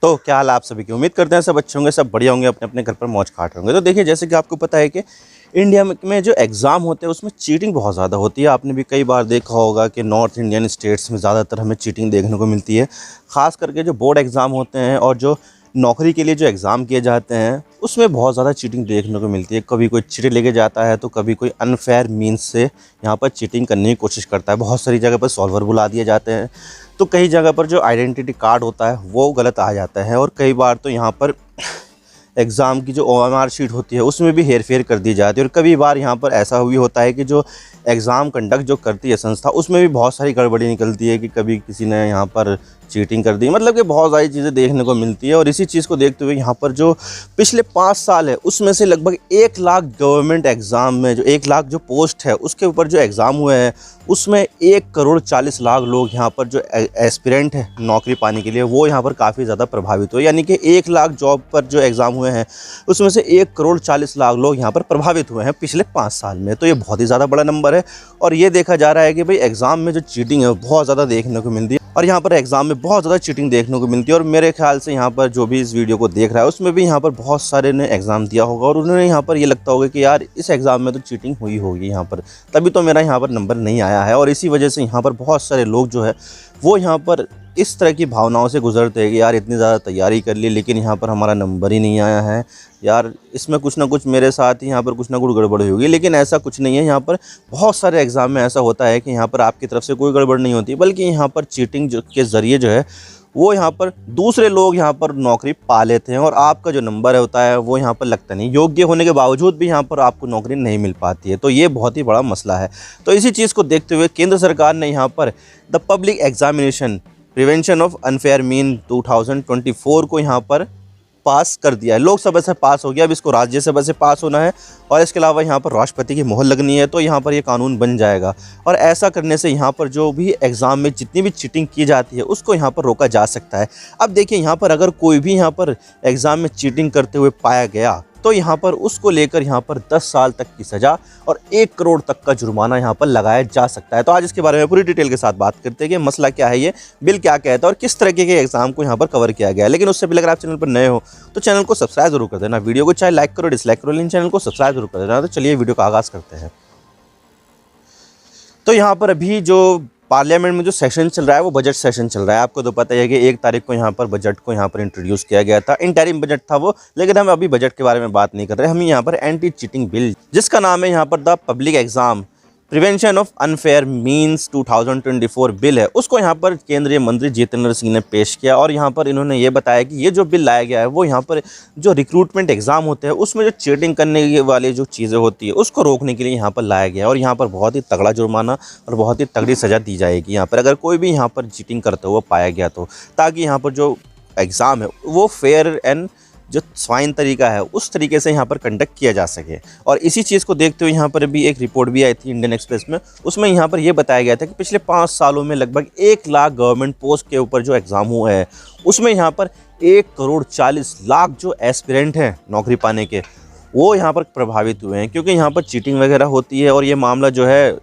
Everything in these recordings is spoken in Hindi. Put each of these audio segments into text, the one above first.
तो क्या हाल है आप सभी की। उम्मीद करते हैं सब अच्छे होंगे, सब बढ़िया होंगे, अपने अपने घर पर मौज खाट रहे होंगे। तो देखिए, जैसे कि आपको पता है कि इंडिया में जो एग्ज़ाम होते हैं उसमें चीटिंग बहुत ज़्यादा होती है। आपने भी कई बार देखा होगा कि नॉर्थ इंडियन स्टेट्स में ज़्यादातर हमें चीटिंग देखने को मिलती है। ख़ास करके जो बोर्ड एग्ज़ाम होते हैं और जो नौकरी के लिए जो एग्ज़ाम किए जाते हैं उसमें बहुत ज़्यादा चीटिंग देखने को मिलती है। कभी कोई चिट्ठी लेके जाता है तो कभी कोई अनफेयर मीन्स से यहाँ पर चीटिंग करने की कोशिश करता है। बहुत सारी जगह पर सॉल्वर बुला दिए जाते हैं, तो कई जगह पर जो आइडेंटिटी कार्ड होता है वो गलत आ जाता है। और कई बार तो यहाँ पर एग्ज़ाम की जो OMR शीट होती है उसमें भी हेरफेर कर दी जाती है। और कभी बार यहाँ पर ऐसा भी होता है कि जो एग्ज़ाम कंडक्ट जो करती है संस्था उसमें भी बहुत सारी गड़बड़ी निकलती है कि कभी किसी ने यहाँ पर चीटिंग कर दी। मतलब कि बहुत सारी चीज़ें देखने को मिलती है। और इसी चीज़ को देखते हुए यहाँ पर जो पिछले 5 साल है उसमें से लगभग 1 लाख गवर्नमेंट एग्ज़ाम में जो 1 लाख जो पोस्ट है उसके ऊपर जो एग्ज़ाम हुए हैं उसमें 1,40,00,000 लोग यहाँ पर जो एस्पिरेंट है नौकरी पाने के लिए वो यहाँ पर काफ़ी ज़्यादा प्रभावित हुए। यानी कि 1 लाख जॉब पर जो एग्ज़ाम हुए हैं उसमें से 1,40,00,000 लोग यहाँ पर प्रभावित हुए हैं पिछले 5 साल में। तो ये बहुत ही ज़्यादा बड़ा नंबर है। और ये देखा जा रहा है कि भाई एग्ज़ाम में जो चीटिंग है बहुत ज़्यादा देखने को मिलती है और यहाँ पर एग्ज़ाम में बहुत ज़्यादा चीटिंग देखने को मिलती है। और मेरे ख्याल से यहाँ पर जो भी इस वीडियो को देख रहा है उसमें भी यहाँ पर बहुत सारे ने एग्ज़ाम दिया होगा और उन्होंने यहाँ पर ये लगता होगा कि यार इस एग्ज़ाम में तो चीटिंग हुई होगी यहाँ पर, तभी तो मेरा यहाँ पर नंबर नहीं आया है। और इसी वजह से यहाँ पर बहुत सारे लोग जो है वो यहाँ पर इस तरह की भावनाओं से गुजरते हैं कि यार इतनी ज़्यादा तैयारी कर ली लेकिन यहाँ पर हमारा नंबर ही नहीं आया है, यार इसमें कुछ ना कुछ मेरे साथ ही यहाँ पर कुछ ना कुछ गड़बड़ होगी। लेकिन ऐसा कुछ नहीं है। यहाँ पर बहुत सारे एग्ज़ाम में ऐसा होता है कि यहाँ पर आपकी तरफ से कोई गड़बड़ नहीं होती, बल्कि यहाँ पर चीटिंग के ज़रिए जो है वो यहाँ पर दूसरे लोग यहाँ पर नौकरी पा लेते हैं और आपका जो नंबर होता है वो यहाँ पर लगता नहीं। योग्य होने के बावजूद भी यहाँ पर आपको नौकरी नहीं मिल पाती है। तो ये बहुत ही बड़ा मसला है। तो इसी चीज़ को देखते हुए केंद्र सरकार ने यहाँ पर the public examination prevention of unfair mean 2024 को यहाँ पर पास कर दिया है। लोकसभा से पास हो गया, अब इसको राज्यसभा से पास होना है और इसके अलावा यहाँ पर राष्ट्रपति की मोहर लगनी है, तो यहाँ पर ये कानून बन जाएगा। और ऐसा करने से यहाँ पर जो भी एग्ज़ाम में जितनी भी चीटिंग की जाती है उसको यहाँ पर रोका जा सकता है। अब देखिए, यहाँ पर अगर कोई भी यहाँ पर एग्ज़ाम में चीटिंग करते हुए पाया गया तो यहाँ पर उसको लेकर यहाँ पर 10 साल तक की सज़ा और 1 करोड़ तक का जुर्माना यहाँ पर लगाया जा सकता है। तो आज इसके बारे में पूरी डिटेल के साथ बात करते हैं कि मसला क्या है, ये बिल क्या कहता है और किस तरीके के एग्जाम को यहाँ पर कवर किया गया है। लेकिन उससे पहले अगर आप चैनल पर नए हो तो चैनल को सब्सक्राइब जरूर कर देना। वीडियो को चाहे लाइक करो डिसलाइक करो, लेकिन चैनल को सब्सक्राइब जरूर कर देना। तो चलिए वीडियो का आगाज़ करते हैं। तो यहाँ पर अभी जो पार्लियामेंट में जो सेशन चल रहा है वो बजट सेशन चल रहा है। आपको तो पता है कि 1 तारीख को यहाँ पर बजट को यहाँ पर इंट्रोड्यूस किया गया था। इंटरिम बजट था वो, लेकिन हम अभी बजट के बारे में बात नहीं कर रहे। हम यहाँ पर एंटी चीटिंग बिल, जिसका नाम है यहाँ पर the public exam prevention of unfair means 2024 bill है, उसको यहाँ पर केंद्रीय मंत्री जितेंद्र सिंह ने पेश किया। और यहाँ पर इन्होंने ये बताया कि ये जो बिल लाया गया है वो यहाँ पर जो रिक्रूटमेंट एग्ज़ाम होते हैं उसमें जो चीटिंग करने वाली जो चीज़ें होती है उसको रोकने के लिए यहाँ पर लाया गया है। और यहाँ पर बहुत ही तगड़ा जुर्माना और बहुत ही तगड़ी सज़ा दी जाएगी यहाँ पर अगर कोई भी यहाँ पर चीटिंग करते हुए पाया गया तो, ताकि यहाँ पर जो एग्ज़ाम है वो फेयर एंड जो स्वाइन तरीका है उस तरीके से यहाँ पर कंडक्ट किया जा सके। और इसी चीज़ को देखते हुए यहाँ पर भी एक रिपोर्ट भी आई थी इंडियन एक्सप्रेस में, उसमें यहाँ पर ये बताया गया था कि पिछले 5 सालों में लगभग 1 लाख गवर्नमेंट पोस्ट के ऊपर जो एग्ज़ाम हुए हैं उसमें यहाँ पर 1,40,00,000 जो एस्पिरेंट हैं नौकरी पाने के वो यहाँ पर प्रभावित हुए हैं, क्योंकि यहाँ पर चीटिंग वगैरह होती है और ये मामला जो है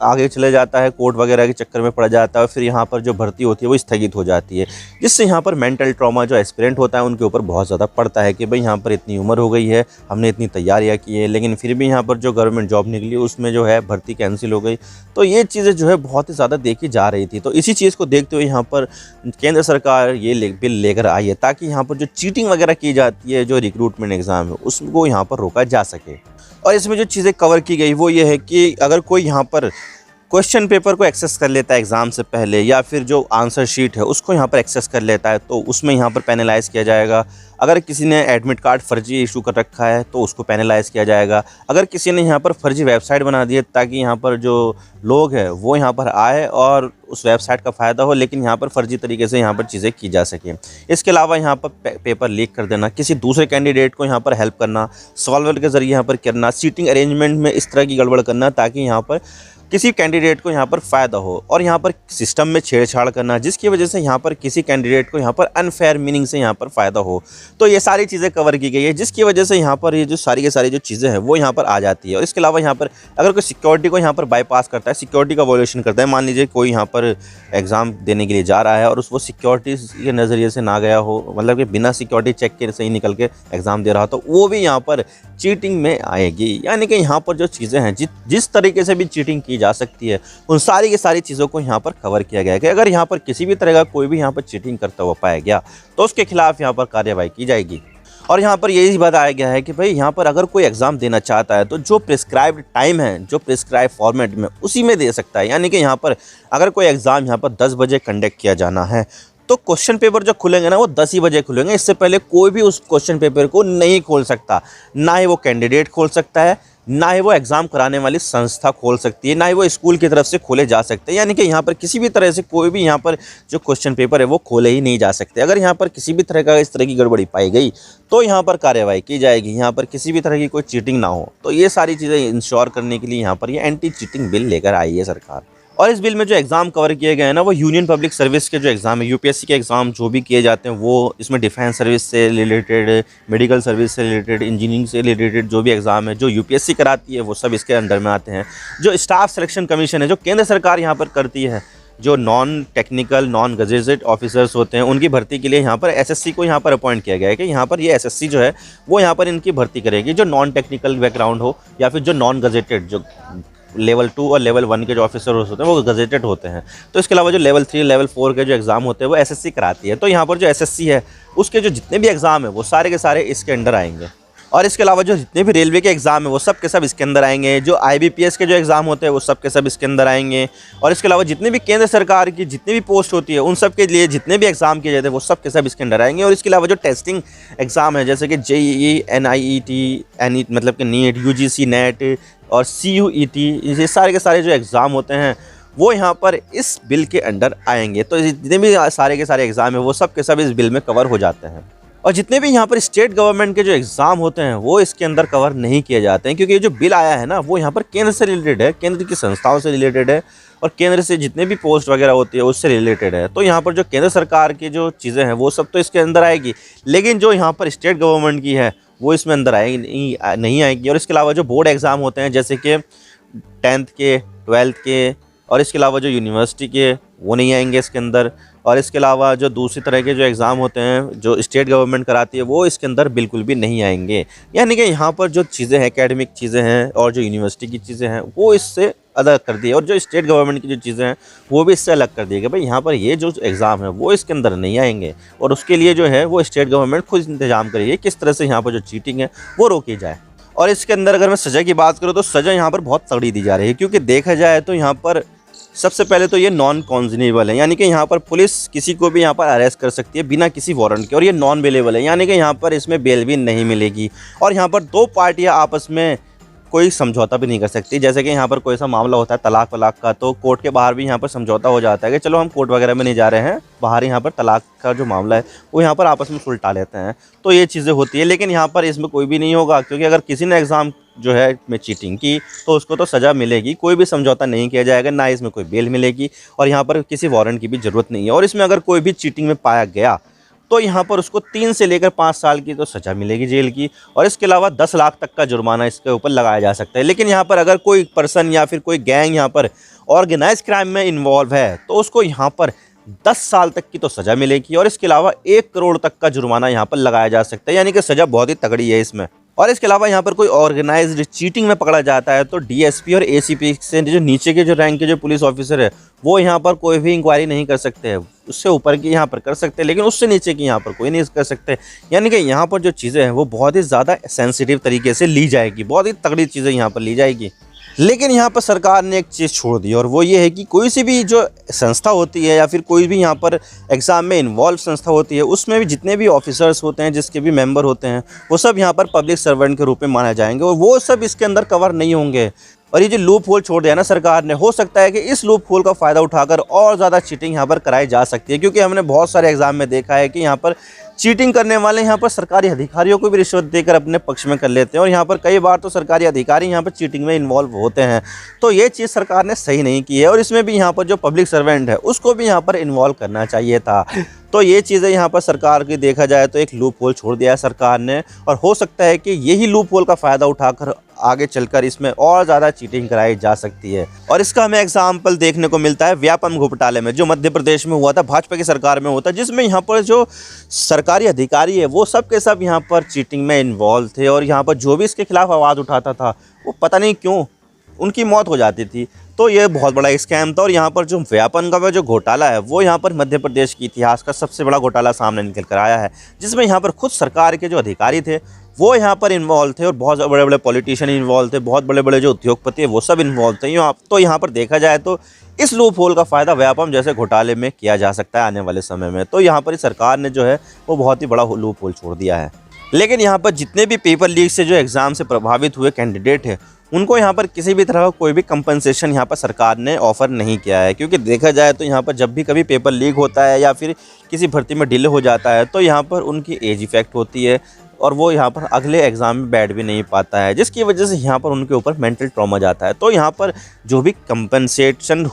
आगे चले जाता है, कोर्ट वगैरह के चक्कर में पड़ जाता है। फिर यहाँ पर जो भर्ती होती है वो स्थगित हो जाती है, जिससे यहाँ पर मेंटल ट्रॉमा जो एस्पिरेंट होता है उनके ऊपर बहुत ज़्यादा पड़ता है कि भाई यहाँ पर इतनी उम्र हो गई है, हमने इतनी तैयारियाँ की है, लेकिन फिर भी यहाँ पर जो गवर्नमेंट जॉब निकली उसमें जो है भर्ती कैंसिल हो गई। तो ये चीज़ें जो है बहुत ही ज़्यादा देखी जा रही थी। तो इसी चीज़ को देखते हुए यहाँ पर केंद्र सरकार ये बिल लेकर आई है ताकि यहाँ पर जो चीटिंग वगैरह की जाती है जो रिक्रूटमेंट एग्ज़ाम है उसको यहाँ पर रोका जा सके। और इसमें जो चीज़ें कवर की गई वो ये है कि अगर कोई यहाँ पर क्वेश्चन पेपर को एक्सेस कर लेता है एग्ज़ाम से पहले या फिर जो आंसर शीट है उसको यहाँ पर एक्सेस कर लेता है तो उसमें यहाँ पर पेनलाइज़ किया जाएगा। अगर किसी ने एडमिट कार्ड फर्जी इशू कर रखा है तो उसको पेनलाइज़ किया जाएगा। अगर किसी ने यहाँ पर फर्जी वेबसाइट बना दी है ताकि यहाँ पर जो लोग हैं वो यहाँ पर आए और उस वेबसाइट का फ़ायदा हो, लेकिन यहाँ पर फर्जी तरीके से यहाँ पर चीज़ें की जा सकें। इसके अलावा यहाँ पर पेपर लीक कर देना, किसी दूसरे कैंडिडेट को यहाँ पर हेल्प करना, सॉल्वर के ज़रिए यहाँ पर करना, सीटिंग अरेंजमेंट में इस तरह की गड़बड़ करना ताकि यहाँ पर किसी कैंडिडेट को यहाँ पर फ़ायदा हो, और यहाँ पर सिस्टम में छेड़छाड़ करना जिसकी वजह से यहाँ पर किसी कैंडिडेट को यहाँ पर अनफेयर मीनिंग से यहाँ पर फ़ायदा हो। तो ये सारी चीज़ें कवर की गई है, जिसकी वजह से यहाँ पर ये जो सारी की सारी जो चीज़ें हैं वो यहाँ पर आ जाती है। और इसके अलावा यहाँ पर अगर कोई सिक्योरिटी को यहाँ पर बाईपास करता है, सिक्योरिटी का वॉल्यूशन करता है, मान लीजिए कोई यहाँ पर एग्ज़ाम देने के लिए जा रहा है और वो सिक्योरिटी के नज़रिए से ना गया हो, मतलब कि बिना सिक्योरिटी चेक के सही निकल के एग्ज़ाम दे रहा हो, तो वो भी यहाँ पर चीटिंग में आएगी। यानी कि यहाँ पर जो चीज़ें हैं जिस तरीके से भी चीटिंग की जा सकती है उन सारी की सारी चीज़ों को यहाँ पर कवर किया गया है कि अगर यहाँ पर किसी भी तरह का कोई भी यहाँ पर चीटिंग करता हुआ पाया गया तो उसके खिलाफ यहाँ पर कार्रवाई की जाएगी। और यहाँ पर यही बताया गया है कि भाई यहाँ पर अगर कोई एग्ज़ाम देना चाहता है तो जो प्रिस्क्राइब्ड टाइम है, जो प्रिस्क्राइब फॉर्मेट में, उसी में दे सकता है। यानी कि यहाँ पर अगर कोई एग्ज़ाम यहाँ पर 10 बजे कंडक्ट किया जाना है तो क्वेश्चन पेपर जो खुलेंगे ना वो 10 ही बजे खुलेंगे। इससे पहले कोई भी उस क्वेश्चन पेपर को नहीं खोल सकता, ना ही वो कैंडिडेट खोल सकता है, ना ही वो एग्ज़ाम कराने वाली संस्था खोल सकती है, ना ही वो स्कूल की तरफ से खोले जा सकते हैं। यानी कि यहाँ पर किसी भी तरह से कोई भी यहाँ पर जो क्वेश्चन पेपर है वो खोले ही नहीं जा सकते। अगर यहाँ पर किसी भी तरह का इस तरह की गड़बड़ी पाई गई तो यहाँ पर कार्रवाई की जाएगी, यहाँ पर किसी भी तरह की कोई चीटिंग ना हो। तो ये सारी चीज़ें इंश्योर करने के लिए यहाँ पर ये एंटी चीटिंग बिल लेकर आई है सरकार। और इस बिल में जो एग्ज़ाम कवर किए गए हैं ना वो यूनियन पब्लिक सर्विस के जो एग्ज़ाम है, यूपीएससी के एग्ज़ाम जो भी किए जाते हैं वो इसमें डिफेंस सर्विस से रिलेटेड, मेडिकल सर्विस से रिलेटेड, इंजीनियरिंग से रिलेटेड जो भी एग्ज़ाम है जो यूपीएससी कराती है वो सब इसके अंडर में आते हैं। जो स्टाफ सिलेक्शन कमीशन है जो केंद्र सरकार यहाँ पर करती है, जो non technical non gazetted officers होते हैं उनकी भर्ती के लिए यहाँ पर एसएससी को यहाँ पर अपॉइंट किया गया है कि यहाँ पर ये एसएससी जो है वो यहाँ पर इनकी भर्ती करेगी, जो नॉन टेक्निकल बैकग्राउंड हो या फिर जो नॉन गजेटेड, जो लेवल 2 और लेवल 1 के जो ऑफिसर्स होते हैं वो गजेटेड होते हैं। तो इसके अलावा जो लेवल 3 लेवल 4 के जो एग्ज़ाम होते हैं वो एसएससी कराती है। तो यहाँ पर जो एसएससी है उसके जो जितने भी एग्ज़ाम है वो सारे के सारे इसके अंडर आएंगे। और इसके अलावा जो जितने भी रेलवे के एग्ज़ाम है वो सब के सब इसके अंदर आएंगे। जो आईबीपीएस के जो एग्ज़ाम होते हैं वो सब के सब इसके अंदर आएंगे। और इसके अलावा जितने भी केंद्र सरकार की जितनी भी पोस्ट होती है उन सब के लिए जितने भी एग्ज़ाम किए जाते हैं वो सब के सब इसके अंदर आएंगे। और इसके अलावा जो टेस्टिंग एग्ज़ाम है जैसे कि जेईई, एनआईईटी, मतलब कि नीट, यूजीसी नेट और सीयूईटी, ये सारे के सारे जो एग्ज़ाम होते हैं वो यहाँ पर इस बिल के अंडर आएंगे। तो जितने भी सारे के सारे एग्ज़ाम है वो सब के सब इस बिल में कवर हो जाते हैं। और जितने भी यहाँ पर स्टेट गवर्नमेंट के जो एग्ज़ाम होते हैं वो इसके अंदर कवर नहीं किए जाते हैं, क्योंकि ये जो बिल आया है ना वो यहाँ पर केंद्र से रिलेटेड है, केंद्र की संस्थाओं से रिलेटेड है और केंद्र से जितने भी पोस्ट वगैरह होती है उससे रिलेटेड है। तो यहाँ पर जो केंद्र सरकार की जो चीज़ें हैं वो सब तो इसके अंदर आएगी, लेकिन जो यहाँ पर स्टेट गवर्नमेंट की है वो इसमें अंदर आएगी नहीं आएगी। और इसके अलावा जो बोर्ड एग्ज़ाम होते हैं जैसे कि 10th के, 12th के, और इसके अलावा जो यूनिवर्सिटी के वो नहीं आएंगे इसके अंदर। और इसके अलावा जो दूसरी तरह के जो एग्ज़ाम होते हैं जो स्टेट गवर्नमेंट कराती है वो इसके अंदर बिल्कुल भी नहीं आएंगे। यानी कि यहाँ पर जो चीज़ें हैं, एकेडमिक चीज़ें हैं और जो यूनिवर्सिटी की चीज़ें हैं वो इससे अलग कर दी है, और जो स्टेट गवर्नमेंट की जो चीज़ें हैं वो भी इससे अलग कर दी है कि भाई यहाँ पर ये जो एग्ज़ाम है वो इसके अंदर नहीं आएंगे। और उसके लिए जो है वो स्टेट गवर्नमेंट खुद इंतजाम करेगी किस तरह से यहाँ पर जो चीटिंग है वो रोकी जाए। और इसके अंदर अगर मैं सज़ा की बात करूँ तो सज़ा यहाँ पर बहुत तगड़ी दी जा रही है, क्योंकि देखा जाए तो यहाँ पर सबसे पहले तो ये नॉन कॉन्जिनेबल है, यानी कि यहाँ पर पुलिस किसी को भी यहाँ पर अरेस्ट कर सकती है बिना किसी वारंट के। और ये नॉन बेलेबल है, यानी कि यहाँ पर इसमें बेल भी नहीं मिलेगी। और यहाँ पर दो पार्टियाँ आपस में कोई समझौता भी नहीं कर सकती। जैसे कि यहाँ पर कोई सा मामला होता है तलाक वलाक का, तो कोर्ट के बाहर भी यहाँ पर समझौता हो जाता है कि चलो हम कोर्ट वगैरह में नहीं जा रहे हैं, बाहर यहाँ पर तलाक का जो मामला है वो यहाँ पर आपस में सुलझा लेते हैं। तो ये चीज़ें होती है, लेकिन यहाँ पर इसमें कोई भी नहीं होगा, क्योंकि अगर किसी ने एग्ज़ाम जो है में चीटिंग की तो उसको तो सज़ा मिलेगी, कोई भी समझौता नहीं किया जाएगा, ना इसमें कोई बेल मिलेगी और यहाँ पर किसी वारंट की भी ज़रूरत नहीं है। और इसमें अगर कोई भी चीटिंग में पाया गया तो यहाँ पर उसको 3 से लेकर 5 साल की तो सज़ा मिलेगी जेल की, और इसके अलावा 10 लाख तक का जुर्माना इसके ऊपर लगाया जा सकता है। लेकिन यहाँ पर अगर कोई पर्सन या फिर कोई गैंग यहाँ पर ऑर्गेनाइज क्राइम में इन्वॉल्व है तो उसको यहाँ पर 10 साल तक की तो सज़ा मिलेगी, और इसके अलावा 1 करोड़ तक का जुर्माना यहाँ पर लगाया जा सकता है, यानी कि सज़ा बहुत ही तगड़ी है इसमें। और इसके अलावा यहाँ पर कोई ऑर्गेनाइज्ड चीटिंग में पकड़ा जाता है तो डीएसपी और एसीपी से जो नीचे के जो रैंक के जो पुलिस ऑफिसर है वो यहाँ पर कोई भी इंक्वायरी नहीं कर सकते हैं, उससे ऊपर की यहाँ पर कर सकते हैं, लेकिन उससे नीचे की यहाँ पर कोई नहीं कर सकते। यानी कि यहाँ पर जो चीज़ें हैं वो बहुत ही ज़्यादा सेंसिटिव तरीके से ली जाएगी, बहुत ही तगड़ी चीज़ें यहाँ पर ली जाएगी। लेकिन यहाँ पर सरकार ने एक चीज़ छोड़ दी, और वो ये है कि कोई सी भी जो संस्था होती है या फिर कोई भी यहाँ पर एग्ज़ाम में इन्वॉल्व संस्था होती है उसमें भी जितने भी ऑफिसर्स होते हैं, जिसके भी मेंबर होते हैं, वो सब यहाँ पर पब्लिक सर्वेंट के रूप में माने जाएंगे, और वो सब इसके अंदर कवर नहीं होंगे। और ये जो लूप होल छोड़ दिया ना सरकार ने, हो सकता है कि इस लूप होल का फ़ायदा उठाकर और ज़्यादा चीटिंग यहाँ पर कराई जा सकती है, क्योंकि हमने बहुत सारे एग्ज़ाम में देखा है कि यहाँ पर चीटिंग करने वाले यहाँ पर सरकारी अधिकारियों को भी रिश्वत देकर अपने पक्ष में कर लेते हैं और यहाँ पर कई बार तो सरकारी अधिकारी यहाँ पर चीटिंग में इन्वॉल्व होते हैं। तो ये चीज़ सरकार ने सही नहीं की है और इसमें भी यहाँ पर जो पब्लिक सर्वेंट है उसको भी यहाँ पर इन्वॉल्व करना चाहिए था। तो ये चीज़ें यहाँ पर सरकार की देखा जाए तो एक लूप होल छोड़ दिया है सरकार ने, और हो सकता है कि यही लूप होल का फ़ायदा उठाकर आगे चलकर इसमें और ज़्यादा चीटिंग कराई जा सकती है। और इसका हमें एग्जाम्पल देखने को मिलता है व्यापम घोटाले में, जो मध्य प्रदेश में हुआ था, भाजपा की सरकार में होता, जिसमें यहाँ पर जो सरकारी अधिकारी है वो सब के सब यहाँ पर चीटिंग में इन्वॉल्व थे और यहाँ पर जो भी इसके खिलाफ आवाज़ उठाता था वो पता नहीं क्यों उनकी मौत हो जाती थी। तो ये बहुत बड़ा स्कैम था और यहाँ पर जो व्यापम का जो घोटाला है वो यहाँ पर मध्य प्रदेश के इतिहास का सबसे बड़ा घोटाला सामने निकल कर आया है, जिसमें यहाँ पर खुद सरकार के जो अधिकारी थे वो यहाँ पर इन्वॉल्व थे और बहुत बड़े बड़े पॉलिटिशियन इन्वॉल्व थे, बहुत बड़े बड़े जो उद्योगपति है वो सब इन्वॉल्व थे। तो यहाँ पर देखा जाए तो इस लूप होल का फ़ायदा व्यापम जैसे घोटाले में किया जा सकता है आने वाले समय में। तो यहाँ पर सरकार ने जो है वो बहुत ही बड़ा लूप होल छोड़ दिया है। लेकिन यहाँ पर जितने भी पेपर लीक से जो एग्ज़ाम से प्रभावित हुए कैंडिडेट हैं उनको यहाँ पर किसी भी तरह का कोई भी कंपनसेशन यहाँ पर सरकार ने ऑफ़र नहीं किया है, क्योंकि देखा जाए तो यहाँ पर जब भी कभी पेपर लीक होता है या फिर किसी भर्ती में डिले हो जाता है तो यहाँ पर उनकी एज इफ़ेक्ट होती है और वो यहाँ पर अगले एग्ज़ाम में बैठ भी नहीं पाता है, जिसकी वजह से यहाँ पर उनके ऊपर मेंटल ट्रॉमा जाता है। तो यहाँ पर जो भी कंपनसेशन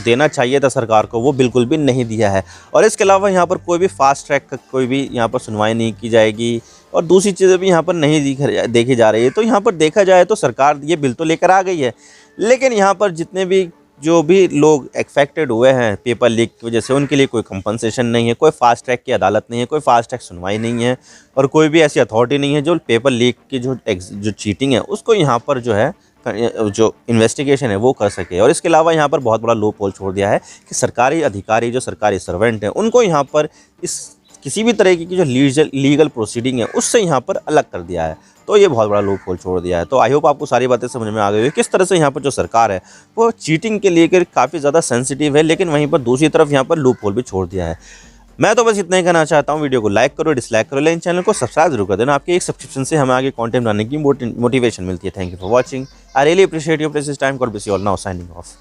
देना चाहिए था सरकार को वो बिल्कुल भी नहीं दिया है। और इसके अलावा यहाँ पर कोई भी फास्ट ट्रैक का कोई भी यहाँ पर सुनवाई नहीं की जाएगी और दूसरी चीज़ें भी यहाँ पर नहीं देखी जा रही है। तो यहाँ पर देखा जाए तो सरकार ये बिल तो लेकर आ गई है, लेकिन यहाँ पर जितने भी जो भी लोग अफेक्टेड हुए हैं पेपर लीक की वजह से उनके लिए कोई कंपनसेशन नहीं है, कोई फास्ट ट्रैक की अदालत नहीं है, कोई फास्ट ट्रैक सुनवाई नहीं है और कोई भी ऐसी अथॉरिटी नहीं है जो पेपर लीक की जो चीटिंग है उसको यहाँ पर जो है जो इन्वेस्टिगेशन है वो कर सके। और इसके अलावा यहाँ पर बहुत बड़ा लूप होल छोड़ दिया है कि सरकारी अधिकारी जो सरकारी सर्वेंट हैं उनको यहाँ पर इस किसी भी तरह की जो लीगल प्रोसीडिंग है उससे यहाँ पर अलग कर दिया है। तो ये बहुत बड़ा लूप होल छोड़ दिया है। तो आई होप आपको सारी बातें समझ में आ गई है किस तरह से यहाँ पर जो सरकार है वो चीटिंग के लेकर काफ़ी ज़्यादा सेंसिटिव है, लेकिन वहीं पर दूसरी तरफ यहाँ पर लूप होल भी छोड़ दिया है। मैं तो बस इतना ही कहना चाहता हूँ। वीडियो को लाइक करो, डिसलाइक करो, लेकिन चैनल को सब्सक्राइब जरूर कर देना। आपके एक सब्सक्रिप्शन से हमें आगे कंटेंट बनाने की मोटिवेशन मिलती है। Thank you for watching. I really appreciate your precious time. God bless you all. Now signing off.